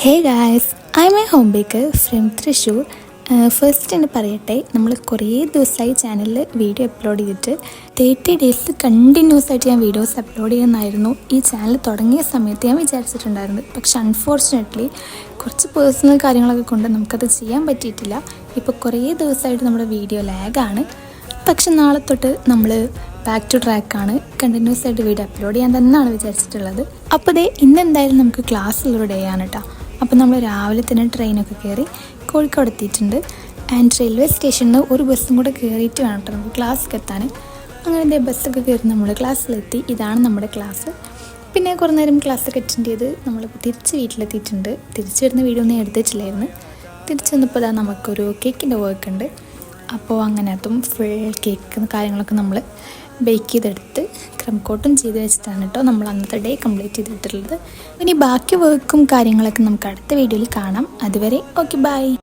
Hey guys, I M A home Baker from Thrissur. First എന്ന് പറയട്ടെ, നമ്മൾ കുറേ ദിവസമായി ചാനലിൽ വീഡിയോ അപ്ലോഡ് ചെയ്തിട്ട് 30 ഡേയ്സ് കണ്ടിന്യൂസ് ആയിട്ട് ഞാൻ വീഡിയോസ് അപ്ലോഡ് ചെയ്യുന്നതായിരുന്നു ഈ ചാനൽ തുടങ്ങിയ സമയത്ത് ഞാൻ വിചാരിച്ചിട്ടുണ്ടായിരുന്നത്. പക്ഷെ അൺഫോർച്ചുനേറ്റ്ലി കുറച്ച് പേഴ്സണൽ കാര്യങ്ങളൊക്കെ കൊണ്ട് നമുക്കത് ചെയ്യാൻ പറ്റിയിട്ടില്ല. ഇപ്പോൾ കുറേ ദിവസമായിട്ട് നമ്മുടെ വീഡിയോ ലാഗാണ്. പക്ഷെ നാളെ തൊട്ട് നമ്മൾ ബാക്ക് ടു ട്രാക്കാണ്. കണ്ടിന്യൂസ് ആയിട്ട് വീഡിയോ അപ്ലോഡ് ചെയ്യാൻ തന്നെയാണ് വിചാരിച്ചിട്ടുള്ളത്. അപ്പോൾ ഇന്നെന്തായാലും നമുക്ക് ക്ലാസ്സുള്ള ഡേ ആണ് കേട്ടോ. അപ്പോൾ നമ്മൾ രാവിലെ തന്നെ ട്രെയിനൊക്കെ കയറി കോഴിക്കോട് എത്തിയിട്ടുണ്ട്. ആൻഡ് റെയിൽവേ സ്റ്റേഷനിൽ ഒരു ബസ്സും കൂടെ കയറിയിട്ട് വേണം കേട്ടോ നമുക്ക് ക്ലാസ്സിൽ എത്താൻ. അങ്ങനെ ബസ്സൊക്കെ കയറി നമ്മൾ ക്ലാസ്സിലെത്തി. ഇതാണ് നമ്മുടെ ക്ലാസ്. പിന്നെ കുറേ നേരം ക്ലാസ്സൊക്കെ അറ്റൻഡ് ചെയ്ത് നമ്മൾ തിരിച്ച് വീട്ടിലെത്തിയിട്ടുണ്ട്. തിരിച്ച് വരുന്ന വീഡിയോ ഒന്നും എടുത്തിട്ടില്ലായിരുന്നു. തിരിച്ച് വന്നപ്പോൾ നമുക്കൊരു കേക്കിൻ്റെ വർക്ക് ഉണ്ട്. അപ്പോൾ അങ്ങനെ അതും ഫുൾ കേക്ക് കാര്യങ്ങളൊക്കെ നമ്മൾ ബേക്ക് ചെയ്തെടുത്ത് ക്രം കോട്ടും ചെയ്ത് വെച്ചിട്ടാണ് കേട്ടോ നമ്മൾ അന്നത്തെ ഡേ കംപ്ലീറ്റ് ചെയ്തിട്ടുള്ളത്. ഇനി ബാക്കി വർക്കും കാര്യങ്ങളൊക്കെ നമുക്ക് അടുത്ത വീഡിയോയിൽ കാണാം. അതുവരെ ഓക്കെ, ബൈ.